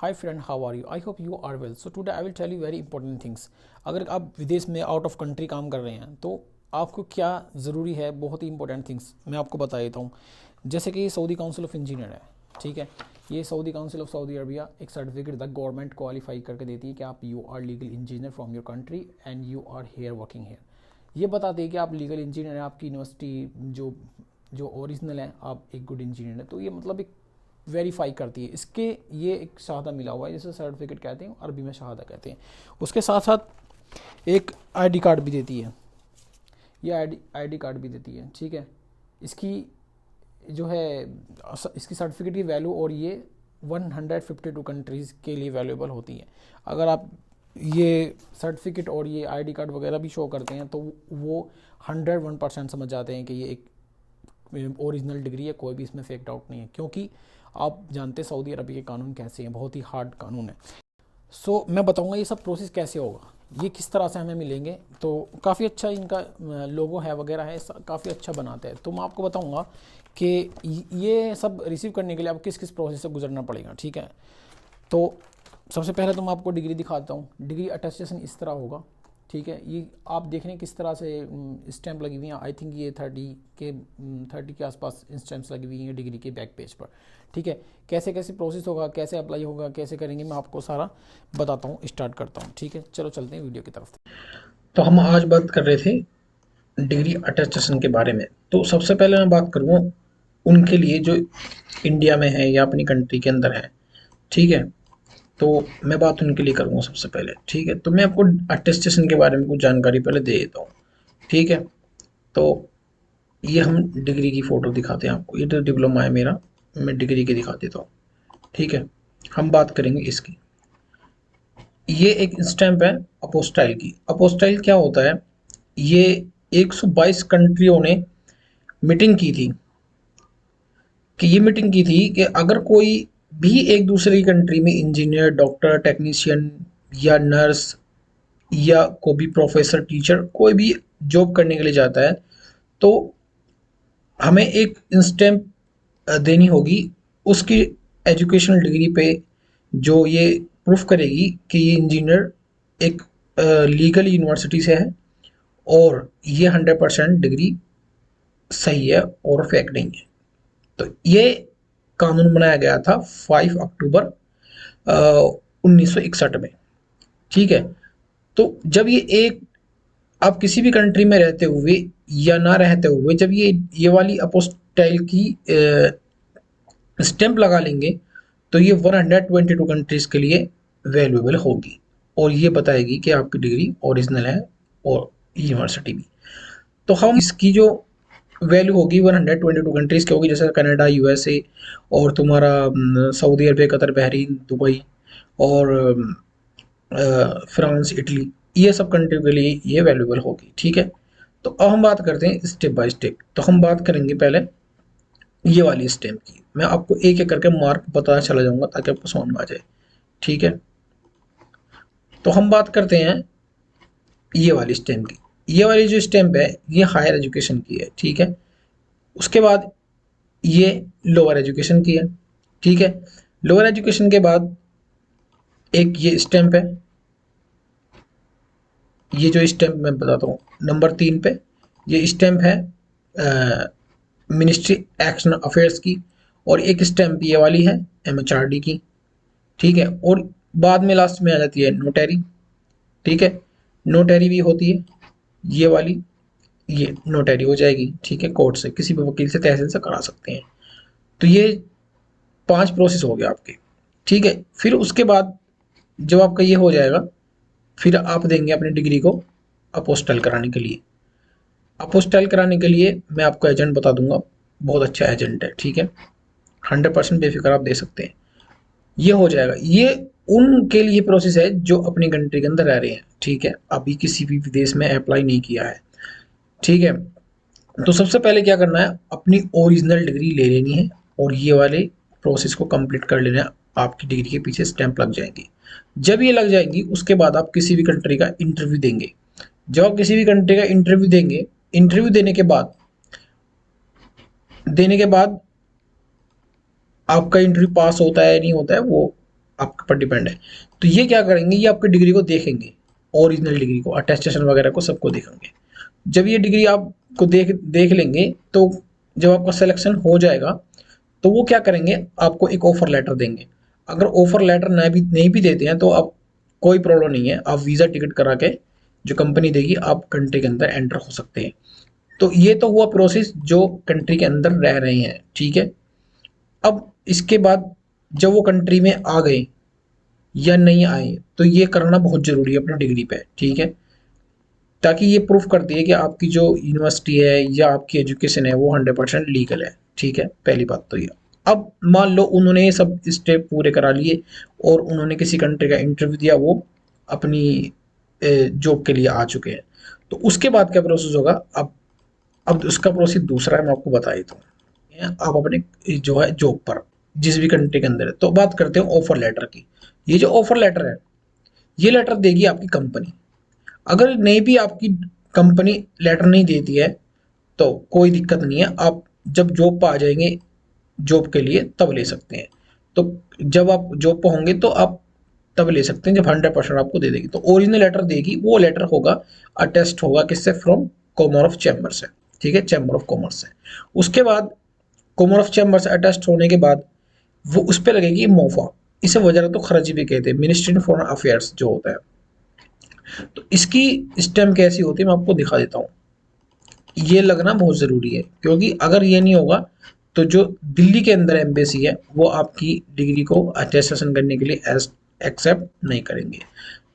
Hi friend, how are you? I hope you are well. So today I will tell you very important things. अगर आप विदेश में out of country काम कर रहे हैं तो आपको क्या ज़रूरी है, बहुत ही इंपॉर्टेंट थिंग्स मैं आपको बता देता हूँ। जैसे कि सऊदी काउंसिल ऑफ इंजीनियर है, ठीक है। ये Saudi council of Saudi Arabia एक सर्टिफिकेट द गवर्नमेंट क्वालिफाई करके देती है कि आप you are legal engineer from your country and you are here working here. ये बताते हैं कि आप लीगल इंजीनियर हैं, आपकी यूनिवर्सिटी जो जो ओरिजिनल है, आप एक गुड इंजीनियर है। तो ये मतलब एक वेरीफाई करती है। इसके ये एक शहादा मिला हुआ है, जिसे सर्टिफिकेट कहते हैं, अरबी में शहादा कहते हैं। उसके साथ साथ एक आईडी कार्ड भी देती है, ये आईडी कार्ड भी देती है, ठीक है। इसकी जो है इसकी सर्टिफिकेट की वैल्यू और ये 152 कंट्रीज़ के लिए वैल्यूएबल होती है। अगर आप ये सर्टिफिकेट और ये आईडी कार्ड वगैरह भी शो करते हैं तो वो 101% समझ जाते हैं कि ये एक ओरिजिनल डिग्री है, कोई भी इसमें फेक आउट नहीं है। क्योंकि आप जानते हैं सऊदी अरब के कानून कैसे हैं, बहुत ही हार्ड कानून है। सो मैं बताऊंगा ये सब प्रोसेस कैसे होगा, ये किस तरह से हमें मिलेंगे। तो काफ़ी अच्छा इनका लोगो है वगैरह है, काफ़ी अच्छा बनाते हैं। तो मैं आपको बताऊंगा कि ये सब रिसीव करने के लिए आपको किस किस प्रोसेस से गुजरना पड़ेगा, ठीक है। तो सबसे पहले तो मैं आपको डिग्री दिखाता हूँ। डिग्री अटेस्टेशन इस तरह होगा, ठीक है। ये आप देख रहे हैं किस तरह से स्टैंप लगी हुई हैं। आई थिंक ये 30 के आसपास स्टैंप्स लगी हुई हैं डिग्री के बैक पेज पर, ठीक है। कैसे कैसे प्रोसेस होगा, कैसे अप्लाई होगा, कैसे करेंगे, मैं आपको सारा बताता हूँ। स्टार्ट करता हूँ, ठीक है। चलो चलते हैं वीडियो की तरफ। तो हम आज बात कर रहे थे डिग्री अटेस्टेशन के बारे में। तो सबसे पहले मैं बात करूँ उनके लिए जो इंडिया में है या अपनी कंट्री के अंदर है, ठीक है। तो मैं बात उनके लिए करूँगा सबसे पहले, ठीक है। तो मैं आपको अटेस्टेशन के बारे में कुछ जानकारी पहले दे देता हूँ, ठीक है। तो ये हम डिग्री की फ़ोटो दिखाते हैं आपको। ये तो डिप्लोमा है मेरा, मैं डिग्री की दिखा देता हूँ, ठीक है। हम बात करेंगे इसकी। ये एक स्टैंप है अपोस्टाइल की। अपोस्टाइल क्या होता है? ये 122 कंट्रियों ने मीटिंग की थी कि अगर कोई भी एक दूसरे की कंट्री में इंजीनियर, डॉक्टर, टेक्नीशियन या नर्स या कोई भी प्रोफेसर, टीचर, कोई भी जॉब करने के लिए जाता है तो हमें एक स्टैम्प देनी होगी उसकी एजुकेशनल डिग्री पे, जो ये प्रूफ करेगी कि ये इंजीनियर एक लीगल यूनिवर्सिटी से है और ये 100% डिग्री सही है और फेक नहीं है। तो ये कानून बनाया गया था 5 अक्टूबर 1961 में, ठीक है। तो जब ये एक आप किसी भी कंट्री में रहते हुए या ना रहते हुए जब ये वाली अपोस्टाइल की स्टैंप लगा लेंगे तो ये 122 कंट्रीज के लिए वैल्यूएबल होगी और ये बताएगी कि आपकी डिग्री ओरिजिनल है और यूनिवर्सिटी भी। तो हम इसकी जो वैल्यू होगी 122 कंट्रीज की होगी, जैसे कनाडा, यूएसए और तुम्हारा सऊदी अरब, कतर, बहरीन, दुबई और फ्रांस, इटली, ये सब कंट्री के लिए ये वैल्यूएबल होगी, ठीक है। तो अब हम बात करते हैं स्टेप बाय स्टेप। तो हम बात करेंगे पहले ये वाली स्टेप की। मैं आपको एक एक करके मार्क बताना चला जाऊंगा ताकि आपको समझ में आ जाए, ठीक है। तो हम बात करते हैं ये वाली स्टेप की। ये वाली जो स्टेप है ये हायर एजुकेशन की है, ठीक है। उसके बाद ये लोअर एजुकेशन की है, ठीक है। लोअर एजुकेशन के बाद एक ये स्टेप है, ये जो स्टेप मैं बताता हूँ नंबर 3 पे, ये स्टेप है मिनिस्ट्री एक्शन अफेयर्स की। और एक स्टेप ये वाली है एमएचआरडी की, ठीक है। और बाद में लास्ट में आ जाती है नोटरी, ठीक है। नोटरी भी होती है ये वाली, ये नोटरी हो जाएगी, ठीक है। कोर्ट से, किसी भी वकील से, तहसील से करा सकते हैं। तो ये 5 प्रोसेस हो गया आपके, ठीक है। फिर उसके बाद जब आपका ये हो जाएगा फिर आप देंगे अपनी डिग्री को अपोस्टल कराने के लिए। अपोस्टाइल कराने के लिए मैं आपको एजेंट बता दूंगा, बहुत अच्छा एजेंट है, ठीक है। 100% बेफिक्र आप दे सकते हैं। ये हो जाएगा। ये उनके लिए प्रोसेस है जो अपनी कंट्री के अंदर रह रहे हैं, ठीक है, अभी किसी भी विदेश में अप्लाई नहीं किया है, ठीक है। तो सबसे पहले क्या करना है, अपनी ओरिजिनल डिग्री ले लेनी है और ये वाले प्रोसेस को कंप्लीट कर लेना है। आपकी डिग्री के पीछे स्टैंप लग जाएंगी। जब ये लग जाएंगी उसके बाद आप किसी भी कंट्री का इंटरव्यू देंगे। जब आप किसी भी कंट्री का इंटरव्यू देंगे, इंटरव्यू देने के बाद आपका इंटरव्यू पास होता है नहीं होता है वो आपके पर डिपेंड है। तो ये क्या करेंगे, ये आपकी डिग्री को देखेंगे, ओरिजिनल डिग्री को, अटेस्टेशन वगैरह को सबको देखेंगे। जब ये डिग्री आपको देख देख लेंगे तो जब आपका सिलेक्शन हो जाएगा तो वो क्या करेंगे, आपको एक ऑफर लेटर देंगे। अगर ऑफर लेटर नहीं भी देते हैं तो आप कोई प्रॉब्लम नहीं है, आप वीज़ा टिकट करा के जो कंपनी देगी आप कंट्री के अंदर एंटर हो सकते हैं। तो ये तो हुआ प्रोसेस जो कंट्री के अंदर रह रहे हैं, ठीक है। अब इसके बाद जब वो कंट्री में आ गए या नहीं आए तो ये करना बहुत ज़रूरी है अपनी डिग्री पे, ठीक है, ताकि ये प्रूफ करती है कि आपकी जो यूनिवर्सिटी है या आपकी एजुकेशन है वो 100% लीगल है, ठीक है। पहली बात तो ये। अब मान लो उन्होंने ये सब स्टेप पूरे करा लिए और उन्होंने किसी कंट्री का इंटरव्यू दिया, वो अपनी जॉब के लिए आ चुके हैं, तो उसके बाद क्या प्रोसेस होगा। अब उसका प्रोसेस दूसरा है, मैं आपको बता देता हूँ। आप अपने जो है जॉब पर जिस भी कंट्री के अंदर है, तो बात करते हैं ऑफर लेटर की। ये जो ऑफर लेटर है, ये लेटर देगी आपकी कंपनी। अगर नहीं भी आपकी कंपनी लेटर नहीं देती है तो कोई दिक्कत नहीं है, आप जब जॉब पर आ जाएंगे जॉब के लिए तब ले सकते हैं। तो जब आप जॉब पर होंगे तो आप तब ले सकते हैं जब 100% आपको दे देगी। तो ओरिजिनल लेटर देगी, वो लेटर होगा अटेस्ट होगा किससे, फ्रॉम कॉमर ऑफ चैम्बर से, ठीक है, चैम्बर ऑफ कॉमर्स से। उसके बाद कॉमर ऑफ चैम्बर से अटेस्ट होने के बाद वो उस पर लगेगी मोफा। इसे वजह तो खर्ची भी कहते हैं, मिनिस्ट्री ऑफ फॉरेन अफेयर्स जो होता है। तो इसकी स्टेम्प कैसी होती है मैं आपको दिखा देता हूँ। ये लगना बहुत ज़रूरी है, क्योंकि अगर ये नहीं होगा तो जो दिल्ली के अंदर एम्बेसी है वो आपकी डिग्री को अटेस्टेशन करने के लिए एक्सेप्ट नहीं करेंगे,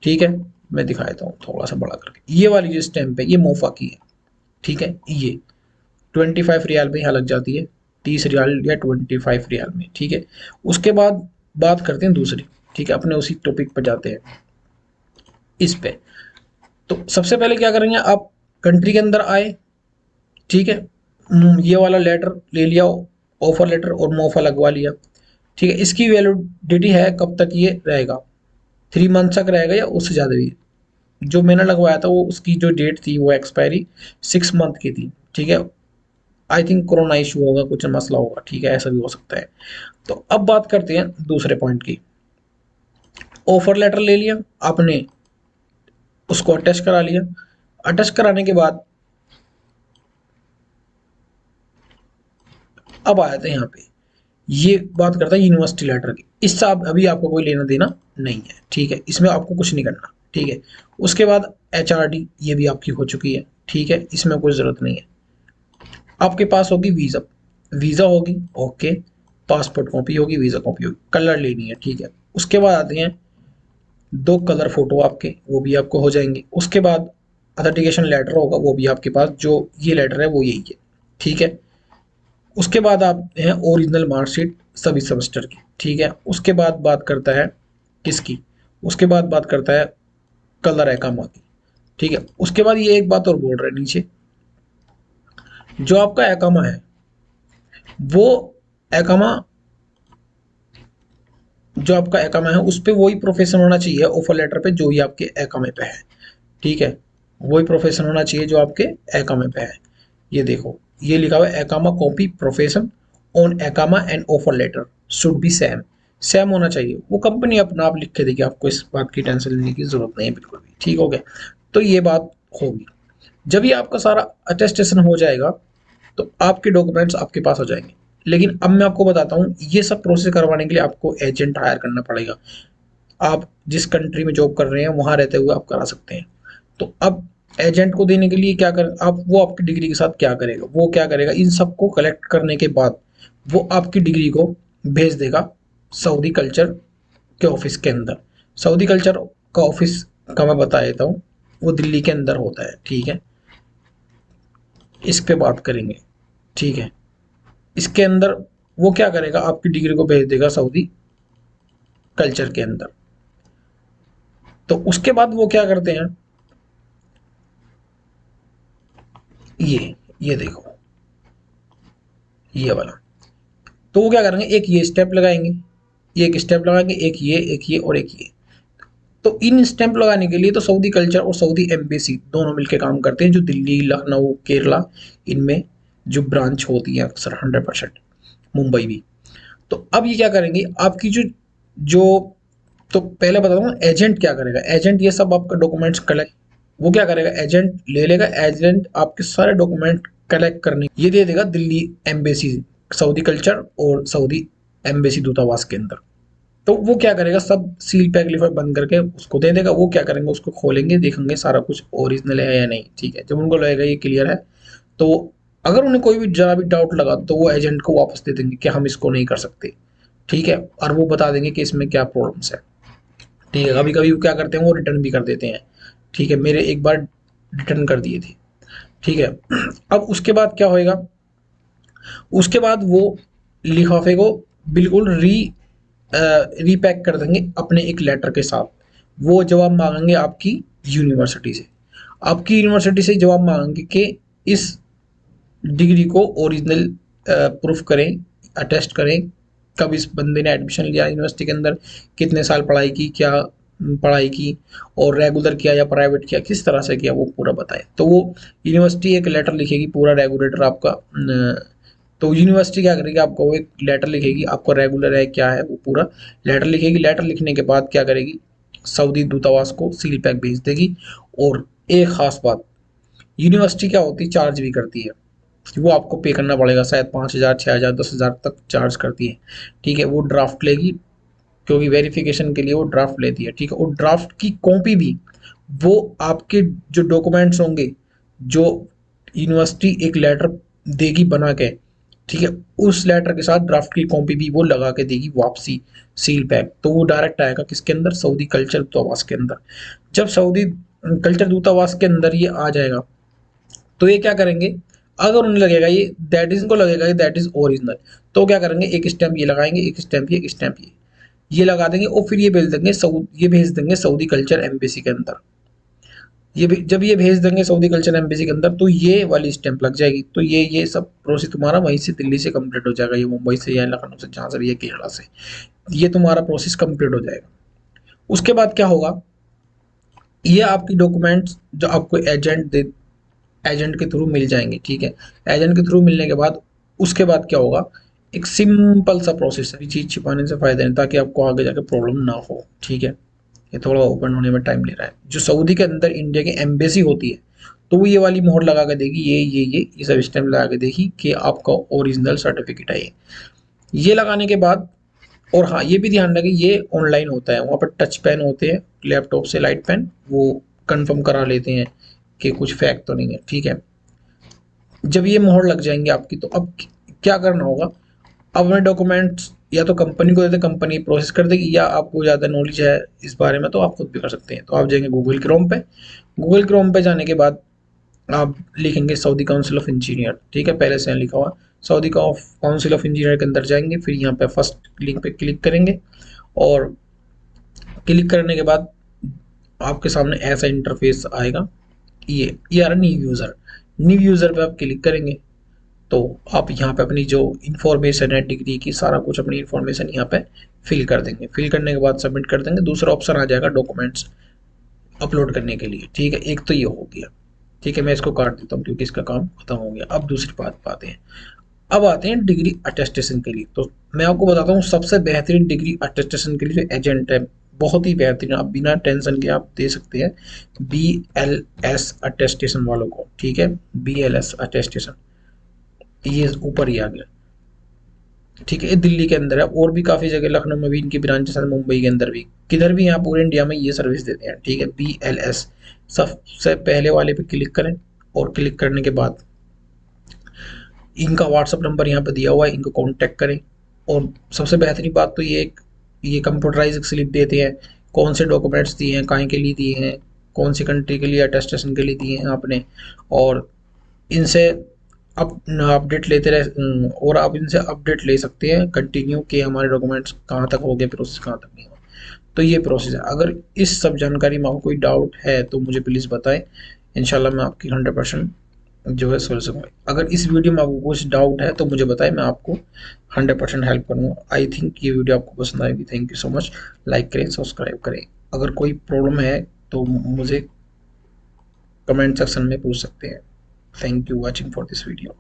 ठीक है। मैं दिखा देता हूँ थोड़ा सा बड़ा करके। ये वाली जो स्टैम्प है ये मोफा की है, ठीक है। ये 25 रियाल में यहाँ लग जाती है, 30 रियाल या 25 रियाल में, ठीक है। उसके बाद बात करते हैं दूसरी, ठीक है, अपने उसी टॉपिक पर जाते हैं इस पे। तो सबसे पहले क्या करेंगे, आप कंट्री के अंदर आए, ठीक है। ये वाला लेटर ले लिया, ऑफर लेटर और मोफा लगवा लिया, ठीक है। इसकी वैलिडिटी है कब तक ये रहेगा, 3 मंथ तक रहेगा या उससे ज़्यादा भी। जो मैंने लगवाया था वो उसकी जो डेट थी वो एक्सपायरी 6 मंथ की थी, ठीक है। आई थिंक कोरोना इशू होगा, कुछ मसला होगा, ठीक है, ऐसा भी हो सकता है। तो अब बात करते हैं दूसरे पॉइंट की। ऑफर लेटर ले लिया आपने, उसको अटैच करा लिया। अटैच कराने के बाद अब आया था यहाँ पे, ये बात करता है यूनिवर्सिटी लेटर की। इससे आप अभी आपको कोई लेना देना नहीं है, ठीक है, इसमें आपको कुछ नहीं करना, ठीक है। उसके बाद HRD ये भी आपकी हो चुकी है, ठीक है, इसमें कोई ज़रूरत नहीं है। आपके पास होगी वीज़ा, वीज़ा होगी, ओके, पासपोर्ट कॉपी होगी, वीज़ा कॉपी होगी, कलर लेनी है, ठीक है। उसके बाद आते हैं 2 कलर फोटो आपके, वो भी आपको हो जाएंगे। उसके बाद अथेंटिकेशन लेटर होगा, वो भी आपके पास, जो ये लेटर है वो यही है, ठीक है। उसके बाद आप हैं ओरिजिनल मार्कशीट सभी सेमेस्टर की, ठीक है। उसके बाद बात करता है किसकी, उसके बाद बात करता है कलर एकामा की, ठीक है। उसके बाद ये एक बात और बोल रहे हैं नीचे, जो आपका एकामा है वो एकामा, जो आपका एकामा है उस पर वही प्रोफेशन होना चाहिए ऑफर लेटर पे जो ही आपके एकामे पे है, ठीक है। वही प्रोफेशन होना चाहिए जो आपके एकामे पे है। ये देखो ये लिखा हुआ है एकामा कॉपी प्रोफेशन ऑन एकामा and offer letter should be same, same होना चाहिए। वो कंपनी अपना आप लिख के देगी, आपको इस बात की टेंशन लेने की जरूरत नहीं है बिल्कुल भी, ठीक हो गया। तो ये बात होगी। जब ये आपका सारा अटेस्टेशन हो जाएगा तो आपके डॉक्यूमेंट्स आपके पास हो जाएंगे। लेकिन अब मैं आपको बताता हूँ, ये सब प्रोसेस करवाने के लिए आपको एजेंट हायर करना पड़ेगा। आप जिस कंट्री में जॉब कर रहे हैं वहां रहते हुए आप करा सकते हैं। तो अब एजेंट को देने के लिए क्या कर आप, वो आपकी डिग्री के साथ क्या करेगा, वो क्या करेगा, इन सबको कलेक्ट करने के बाद वो आपकी डिग्री को भेज देगा सऊदी कल्चर के ऑफिस के अंदर। सऊदी कल्चर का ऑफिस का मैं बता देता हूँ, वो दिल्ली के अंदर होता है, ठीक है। इस पे बात करेंगे, ठीक है। इसके अंदर वो क्या करेगा, आपकी डिग्री को भेज देगा सऊदी कल्चर के अंदर। तो उसके बाद वो क्या करते हैं, ये देखो ये वाला। तो वो क्या करेंगे, एक ये स्टेप लगाएंगे, एक स्टेप लगाएंगे, एक ये और एक ये। तो इन स्टेप लगाने के लिए तो सऊदी कल्चर और सऊदी एम्बेसी दोनों मिलकर काम करते हैं, जो दिल्ली, लखनऊ, केरला, इनमें जो ब्रांच होती है अक्सर 100%, मुंबई भी। तो अब ये क्या करेंगे, आपकी जो जो तो पहले बता दूँ एजेंट क्या करेगा। एजेंट ये सब आपका डॉक्यूमेंट्स कलेक्ट, वो क्या करेगा, एजेंट ले लेगा। एजेंट आपके सारे डॉक्यूमेंट कलेक्ट करने ये दे देगा दिल्ली एम्बेसी, सऊदी कल्चर और सऊदी एम्बेसी दूतावास के अंदर। तो वो क्या करेगा, सब सील पैक लिफाफा बंद करके उसको दे देगा। वो क्या करेंगे, उसको खोलेंगे, देखेंगे सारा कुछ ओरिजिनल है या नहीं। ठीक है, जब उनको लगेगा ये क्लियर है, तो अगर उन्हें कोई भी जरा भी डाउट लगा तो वो एजेंट को वापस दे देंगे कि हम इसको नहीं कर सकते। ठीक है, और वो बता देंगे कि इसमें क्या प्रॉब्लम्स है। ठीक है, कभी कभी वो क्या करते हैं, वो रिटर्न भी कर देते हैं। ठीक है, मेरे एक बार रिटर्न कर दिए थे। ठीक है, अब उसके बाद क्या होएगा, उसके बाद वो लिफाफे को बिल्कुल रीपैक कर देंगे अपने एक लेटर के साथ। वो जवाब मांगेंगे आपकी यूनिवर्सिटी से, आपकी यूनिवर्सिटी से जवाब मांगेंगे कि इस डिग्री को ओरिजिनल प्रूफ करें, अटेस्ट करें, कब इस बंदे ने एडमिशन लिया यूनिवर्सिटी के अंदर, कितने साल पढ़ाई की, क्या पढ़ाई की, और रेगुलर किया या प्राइवेट किया, किस तरह से किया, वो पूरा बताएं। तो वो यूनिवर्सिटी एक लेटर लिखेगी पूरा रेगुलेटर आपका। तो यूनिवर्सिटी क्या करेगी, आपको वो एक लेटर लिखेगी, आपको रेगुलर है क्या है, वो पूरा लेटर लिखेगी। लेटर लिखने के बाद क्या करेगी, सऊदी दूतावास को सील पैक भेज देगी। और एक खास बात, यूनिवर्सिटी क्या होती है, चार्ज भी करती है। वो आपको पे करना पड़ेगा, शायद 5,000 6,000 10,000 तक चार्ज करती है। ठीक है, वो ड्राफ्ट लेगी, क्योंकि वेरिफिकेशन के लिए वो ड्राफ्ट लेती है। ठीक है, और ड्राफ्ट की कॉपी भी वो आपके जो डॉक्यूमेंट्स होंगे, जो यूनिवर्सिटी एक लेटर देगी बना के, ठीक है, उस लेटर के साथ ड्राफ्ट की कॉपी भी वो लगा के देगी वापसी, सील पैक। तो वो डायरेक्ट आएगा किसके अंदर, सऊदी कल्चर दूतावास के अंदर। जब सऊदी कल्चर दूतावास के अंदर ये आ जाएगा, तो ये क्या करेंगे, अगर उन्हें लगेगा ये दैट इज, को लगेगा ये दैट इज ओरिजिनल, तो क्या करेंगे, एक स्टैंप ये लगाएंगे, एक स्टैंप ये, एक स्टैंप ये लगा देंगे, और फिर ये भेज देंगे सऊदी कल्चर एम्बेसी के अंदर। जब ये भेज देंगे सऊदी कल्चर एम्बेसी के अंदर, तो ये वाली स्टैंप लग जाएगी। तो ये सब प्रोसेस तुम्हारा वहीं से दिल्ली से कंप्लीट हो जाएगा, ये मुंबई से या लखनऊ से, जहां से भी, ये केरला से, ये तुम्हारा प्रोसेस कंप्लीट हो जाएगा। उसके बाद क्या होगा, ये आपकी डॉक्यूमेंट्स जो आपको एजेंट के थ्रू मिल जाएंगे। ठीक है, एजेंट के थ्रू मिलने के बाद उसके बाद क्या होगा, एक सिंपल सा प्रोसेस है, चीज छिपाने से फायदा नहीं, ताकि आपको आगे जाके प्रॉब्लम ना हो। ठीक है, ये थोड़ा ओपन होने में टाइम ले रहा है। जो सऊदी के अंदर इंडिया की एम्बेसी होती है, तो वो ये वाली मोहर लगा के देगी, ये सब स्टैम्प लगा के देगी कि आपका ओरिजिनल सर्टिफिकेट है ये लगाने के बाद। और हाँ, ये भी ध्यान रखें, ये ऑनलाइन होता है, वहाँ पर टच पेन होते हैं लैपटॉप से, लाइट पेन, वो कंफर्म करा लेते हैं कि कुछ फेक तो नहीं है। ठीक है, जब ये मोहर लग जाएंगे आपकी, तो अब क्या करना होगा, अब अपने डॉक्यूमेंट्स या तो कंपनी को देते, कंपनी प्रोसेस कर देगी, या आपको ज़्यादा नॉलेज है इस बारे में तो आप खुद भी कर सकते हैं। तो आप जाएंगे गूगल क्रोम पे, गूगल क्रोम पे जाने के बाद आप लिखेंगे सऊदी काउंसिल ऑफ इंजीनियर। ठीक है, पहले से लिखा हुआ सऊदी काउंसिल ऑफ इंजीनियर के अंदर जाएंगे, फिर यहाँ पे फर्स्ट लिंक पे क्लिक करेंगे, और क्लिक करने के बाद आपके सामने ऐसा इंटरफेस आएगा। ये आ रहा न्यू यूज़र, न्यू यूज़र पे आप क्लिक करेंगे, तो आप यहाँ पे अपनी जो इन्फॉर्मेशन है डिग्री की, सारा कुछ अपनी इन्फॉर्मेशन यहाँ पे फिल कर देंगे। फिल करने के बाद सबमिट कर देंगे, दूसरा ऑप्शन आ जाएगा डॉक्यूमेंट्स अपलोड करने के लिए। ठीक है, एक तो ये हो गया। ठीक है, मैं इसको काट देता हूँ क्योंकि इसका काम खत्म हो गया। अब दूसरी बात पाते हैं, अब आते हैं डिग्री अटेस्टेशन के लिए। तो मैं आपको बताता हूँ सबसे बेहतरीन डिग्री अटेस्टेशन के लिए जो एजेंट है, बहुत ही बेहतरीन, आप बिना टेंशन के आप दे सकते हैं BLS अटेस्टेशन वालों को। ठीक है, BLS अटेस्टेशन, ये ऊपर ही आ गया। ठीक है, ये दिल्ली के अंदर है, और भी काफ़ी जगह, लखनऊ में भी इनकी ब्रांचेस हैं, मुंबई के अंदर भी, किधर भी यहाँ पूरे इंडिया में ये सर्विस देते हैं। ठीक है, BLS, सबसे पहले वाले पे क्लिक करें, और क्लिक करने के बाद इनका व्हाट्सअप नंबर यहाँ पे दिया हुआ है, इनको कांटेक्ट करें। और सबसे बेहतरीन बात तो ये कंप्यूटराइज स्लिप देते हैं, कौन से डॉक्यूमेंट्स दिए हैं, कहाँ के लिए दिए हैं, कौन सी कंट्री के लिए अटेस्टेशन के लिए दिए हैं आपने, और इनसे अब अपडेट लेते रहे, और आप इनसे अपडेट ले सकते हैं कंटिन्यू कि हमारे डॉक्यूमेंट्स कहाँ तक हो गए, प्रोसेस कहाँ तक नहीं हुआ। तो ये प्रोसेस है। अगर इस सब जानकारी में आपको कोई डाउट है तो मुझे प्लीज़ बताएं, इंशाल्लाह मैं आपकी 100% जो है सोल्व सकूँगा। अगर इस वीडियो में आपको कुछ डाउट है तो मुझे बताएं, मैं आपको 100% हेल्प करूँगा। आई थिंक ये वीडियो आपको पसंद आएगी। Thank you so much, like करें, सब्सक्राइब करें। अगर कोई प्रॉब्लम है तो मुझे कमेंट सेक्शन में पूछ सकते हैं। Thank you watching for this video.